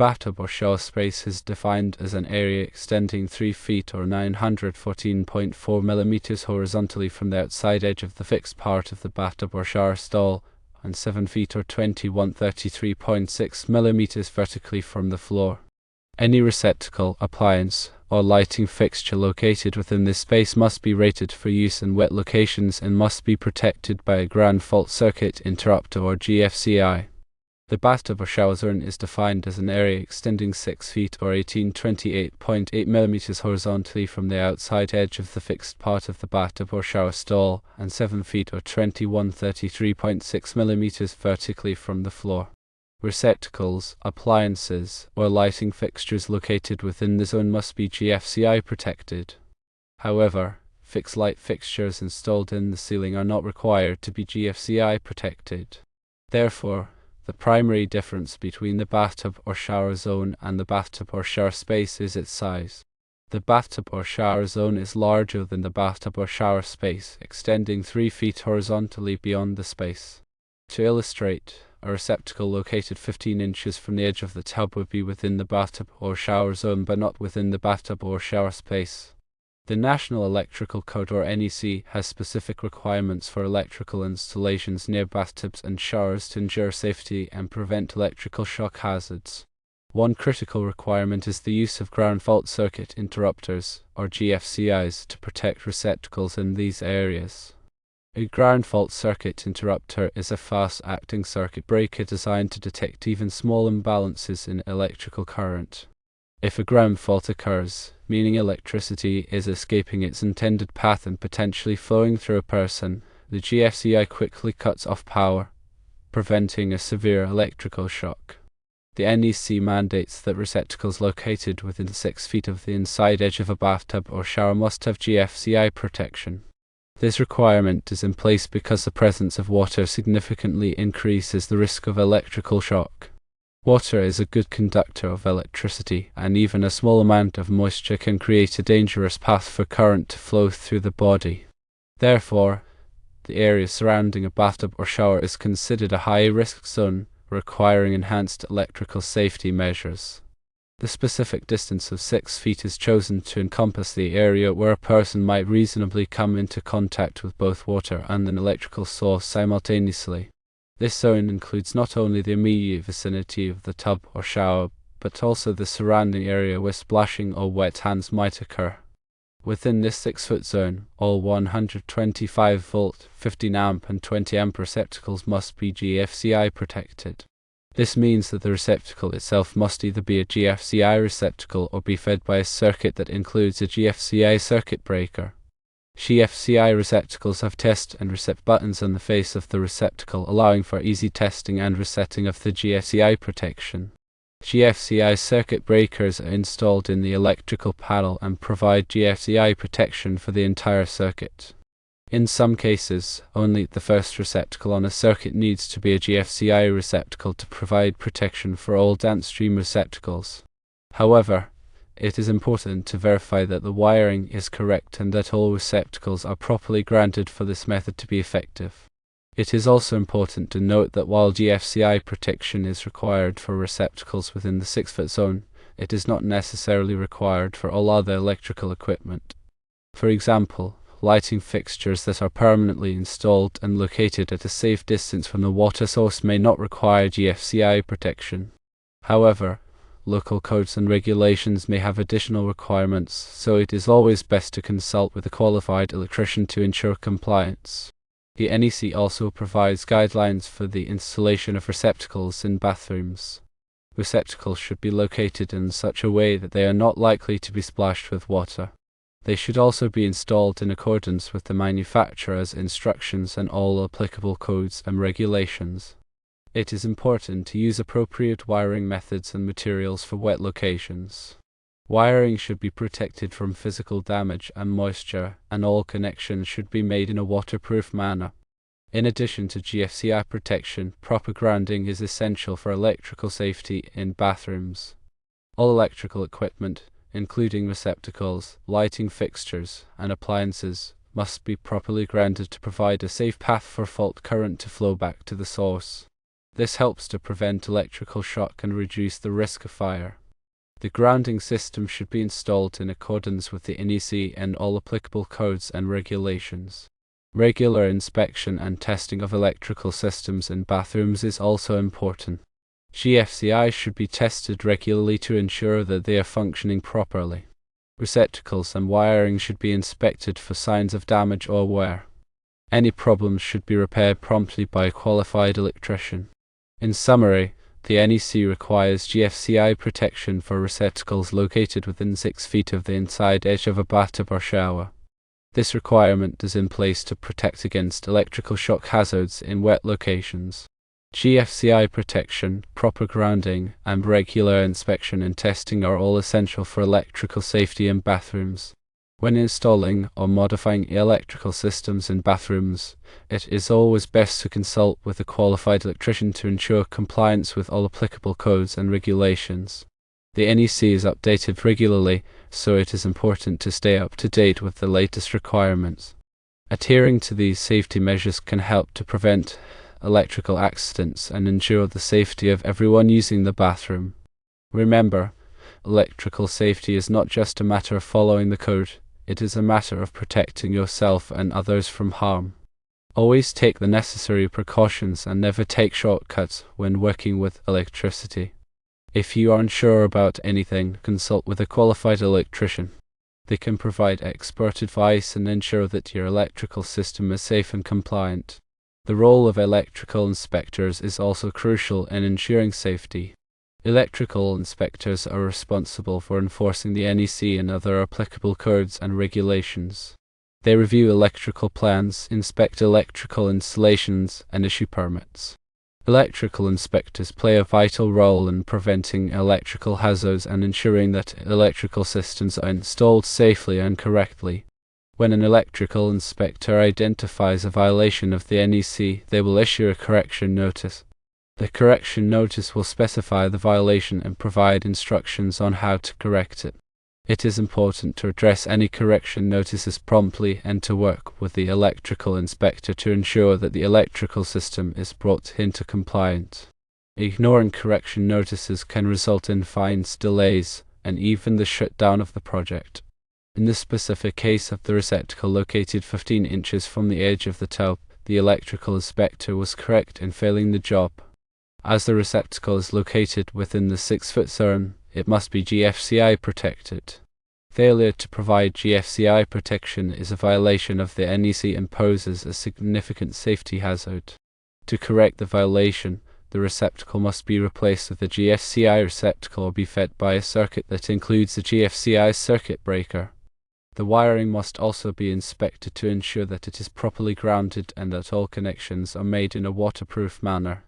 bathtub or shower space is defined as an area extending 3 feet or 914.4 millimeters horizontally from the outside edge of the fixed part of the bathtub or shower stall, and 7 feet or 2133.6 millimeters vertically from the floor. Any receptacle, appliance, or lighting fixture located within this space must be rated for use in wet locations and must be protected by a ground fault circuit interrupter or GFCI. The bathtub or shower zone is defined as an area extending 6 feet or 1828.8 millimeters horizontally from the outside edge of the fixed part of the bathtub or shower stall, and 7 feet or 2133.6 millimeters vertically from the floor. Receptacles, appliances, or lighting fixtures located within the zone must be GFCI protected. However, fixed light fixtures installed in the ceiling are not required to be GFCI protected. Therefore, the primary difference between the bathtub or shower zone and the bathtub or shower space is its size. The bathtub or shower zone is larger than the bathtub or shower space, extending 3 feet horizontally beyond the space. To illustrate, a receptacle located 15 inches from the edge of the tub would be within the bathtub or shower zone but not within the bathtub or shower space. The National Electrical Code or NEC has specific requirements for electrical installations near bathtubs and showers to ensure safety and prevent electrical shock hazards. One critical requirement is the use of ground fault circuit interrupters, or GFCIs, to protect receptacles in these areas. A ground fault circuit interrupter is a fast-acting circuit breaker designed to detect even small imbalances in electrical current. If a ground fault occurs, meaning electricity is escaping its intended path and potentially flowing through a person, the GFCI quickly cuts off power, preventing a severe electrical shock. The NEC mandates that receptacles located within 6 feet of the inside edge of a bathtub or shower must have GFCI protection. This requirement is in place because the presence of water significantly increases the risk of electrical shock. Water is a good conductor of electricity, and even a small amount of moisture can create a dangerous path for current to flow through the body. Therefore, the area surrounding a bathtub or shower is considered a high-risk zone, requiring enhanced electrical safety measures. The specific distance of 6 feet is chosen to encompass the area where a person might reasonably come into contact with both water and an electrical source simultaneously. This zone includes not only the immediate vicinity of the tub or shower, but also the surrounding area where splashing or wet hands might occur. Within this 6-foot zone, all 125-volt, 15-amp and 20-amp receptacles must be GFCI protected. This means that the receptacle itself must either be a GFCI receptacle or be fed by a circuit that includes a GFCI circuit breaker. GFCI receptacles have test and reset buttons on the face of the receptacle, allowing for easy testing and resetting of the GFCI protection. GFCI circuit breakers are installed in the electrical panel and provide GFCI protection for the entire circuit. In some cases, only the first receptacle on a circuit needs to be a GFCI receptacle to provide protection for all downstream receptacles. However, it is important to verify that the wiring is correct and that all receptacles are properly grounded for this method to be effective. It is also important to note that while GFCI protection is required for receptacles within the 6-foot zone, it is not necessarily required for all other electrical equipment. For example, lighting fixtures that are permanently installed and located at a safe distance from the water source may not require GFCI protection. However, local codes and regulations may have additional requirements, so it is always best to consult with a qualified electrician to ensure compliance. The NEC also provides guidelines for the installation of receptacles in bathrooms. Receptacles should be located in such a way that they are not likely to be splashed with water. They should also be installed in accordance with the manufacturer's instructions and all applicable codes and regulations. It is important to use appropriate wiring methods and materials for wet locations. Wiring should be protected from physical damage and moisture, and all connections should be made in a waterproof manner. In addition to GFCI protection, proper grounding is essential for electrical safety in bathrooms. All electrical equipment, including receptacles, lighting fixtures, and appliances, must be properly grounded to provide a safe path for fault current to flow back to the source. This helps to prevent electrical shock and reduce the risk of fire. The grounding system should be installed in accordance with the NEC and all applicable codes and regulations. Regular inspection and testing of electrical systems in bathrooms is also important. GFCI should be tested regularly to ensure that they are functioning properly. Receptacles and wiring should be inspected for signs of damage or wear. Any problems should be repaired promptly by a qualified electrician. In summary, the NEC requires GFCI protection for receptacles located within 6 feet of the inside edge of a bathtub or shower. This requirement is in place to protect against electrical shock hazards in wet locations. GFCI protection, proper grounding, and regular inspection and testing are all essential for electrical safety in bathrooms. When installing or modifying electrical systems in bathrooms, it is always best to consult with a qualified electrician to ensure compliance with all applicable codes and regulations. The NEC is updated regularly, so it is important to stay up to date with the latest requirements. Adhering to these safety measures can help to prevent electrical accidents and ensure the safety of everyone using the bathroom. Remember, electrical safety is not just a matter of following the code, it is a matter of protecting yourself and others from harm. Always take the necessary precautions and never take shortcuts when working with electricity. If you are unsure about anything, consult with a qualified electrician. They can provide expert advice and ensure that your electrical system is safe and compliant. The role of electrical inspectors is also crucial in ensuring safety. Electrical inspectors are responsible for enforcing the NEC and other applicable codes and regulations. They review electrical plans, inspect electrical installations, and issue permits. Electrical inspectors play a vital role in preventing electrical hazards and ensuring that electrical systems are installed safely and correctly. When an electrical inspector identifies a violation of the NEC, they will issue a correction notice. The correction notice will specify the violation and provide instructions on how to correct it. It is important to address any correction notices promptly and to work with the electrical inspector to ensure that the electrical system is brought into compliance. Ignoring correction notices can result in fines, delays, and even the shutdown of the project. In the specific case of the receptacle located 15 inches from the edge of the tub, the electrical inspector was correct in failing the job. As the receptacle is located within the 6-foot zone, it must be GFCI protected. Failure to provide GFCI protection is a violation of the NEC and poses a significant safety hazard. To correct the violation, the receptacle must be replaced with a GFCI receptacle or be fed by a circuit that includes the GFCI circuit breaker. The wiring must also be inspected to ensure that it is properly grounded and that all connections are made in a waterproof manner.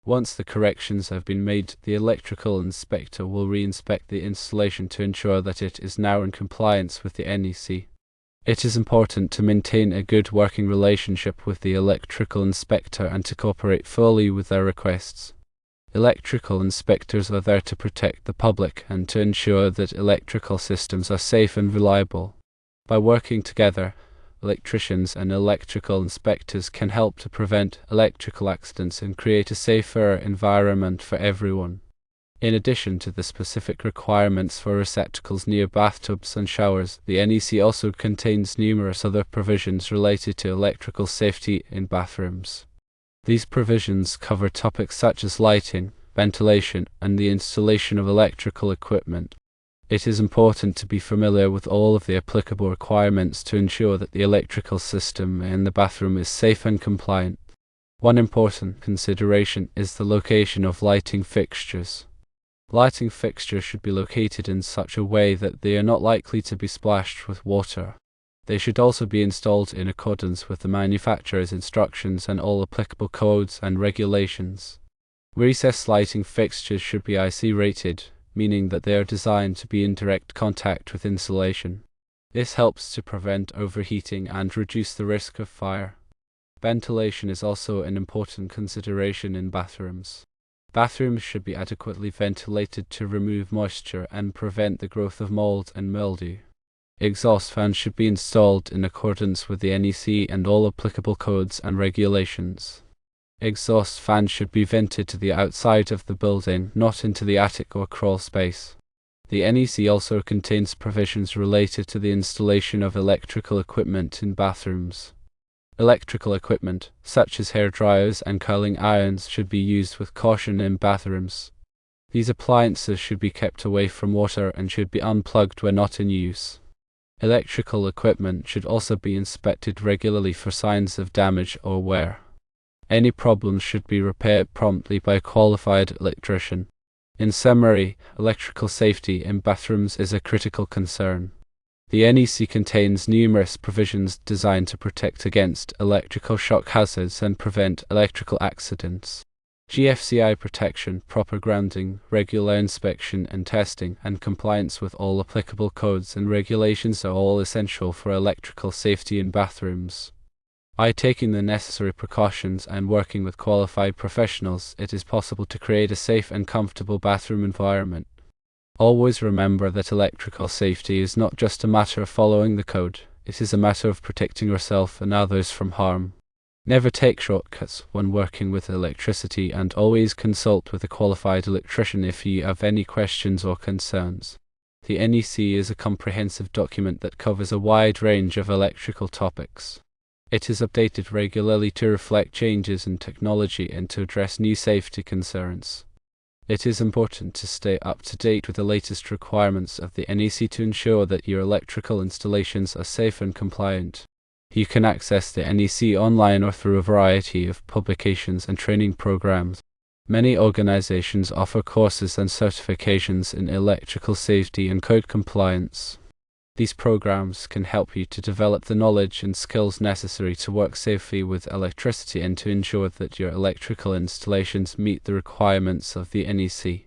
Once the corrections have been made, the electrical inspector will re-inspect the installation to ensure that it is now in compliance with the NEC. It is important to maintain a good working relationship with the electrical inspector and to cooperate fully with their requests. Electrical inspectors are there to protect the public and to ensure that electrical systems are safe and reliable. By working together, electricians and electrical inspectors can help to prevent electrical accidents and create a safer environment for everyone. In addition to the specific requirements for receptacles near bathtubs and showers, the NEC also contains numerous other provisions related to electrical safety in bathrooms. These provisions cover topics such as lighting, ventilation, and the installation of electrical equipment. It is important to be familiar with all of the applicable requirements to ensure that the electrical system in the bathroom is safe and compliant. One important consideration is the location of lighting fixtures. Lighting fixtures should be located in such a way that they are not likely to be splashed with water. They should also be installed in accordance with the manufacturer's instructions and all applicable codes and regulations. Recessed lighting fixtures should be IC rated, meaning that they are designed to be in direct contact with insulation. This helps to prevent overheating and reduce the risk of fire. Ventilation is also an important consideration in bathrooms. Bathrooms should be adequately ventilated to remove moisture and prevent the growth of mold and mildew. Exhaust fans should be installed in accordance with the NEC and all applicable codes and regulations. Exhaust fans should be vented to the outside of the building, not into the attic or crawl space. The NEC also contains provisions related to the installation of electrical equipment in bathrooms. Electrical equipment, such as hair dryers and curling irons, should be used with caution in bathrooms. These appliances should be kept away from water and should be unplugged when not in use. Electrical equipment should also be inspected regularly for signs of damage or wear. Any problems should be repaired promptly by a qualified electrician. In summary, electrical safety in bathrooms is a critical concern. The NEC contains numerous provisions designed to protect against electrical shock hazards and prevent electrical accidents. GFCI protection, proper grounding, regular inspection and testing, and compliance with all applicable codes and regulations are all essential for electrical safety in bathrooms. By taking the necessary precautions and working with qualified professionals, it is possible to create a safe and comfortable bathroom environment. Always remember that electrical safety is not just a matter of following the code, it is a matter of protecting yourself and others from harm. Never take shortcuts when working with electricity, and always consult with a qualified electrician if you have any questions or concerns. The NEC is a comprehensive document that covers a wide range of electrical topics. It is updated regularly to reflect changes in technology and to address new safety concerns. It is important to stay up to date with the latest requirements of the NEC to ensure that your electrical installations are safe and compliant. You can access the NEC online or through a variety of publications and training programs. Many organizations offer courses and certifications in electrical safety and code compliance. These programs can help you to develop the knowledge and skills necessary to work safely with electricity and to ensure that your electrical installations meet the requirements of the NEC.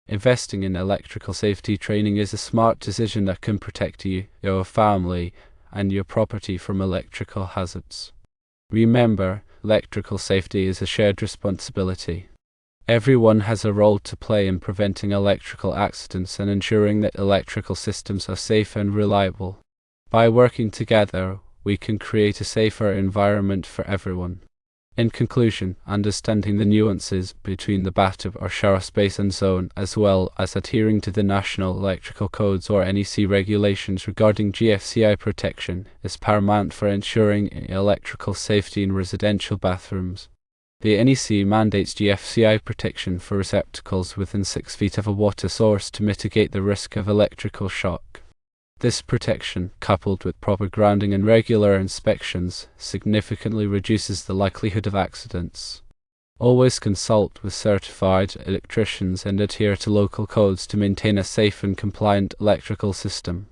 Investing in electrical safety training is a smart decision that can protect you, your family, and your property from electrical hazards. Remember, electrical safety is a shared responsibility. Everyone has a role to play in preventing electrical accidents and ensuring that electrical systems are safe and reliable. By working together, we can create a safer environment for everyone. In conclusion, understanding the nuances between the bathtub or shower space and zone, as well as adhering to the National Electrical Codes or NEC regulations regarding GFCI protection, is paramount for ensuring electrical safety in residential bathrooms. The NEC mandates GFCI protection for receptacles within 6 feet of a water source to mitigate the risk of electrical shock. This protection, coupled with proper grounding and regular inspections, significantly reduces the likelihood of accidents. Always consult with certified electricians and adhere to local codes to maintain a safe and compliant electrical system.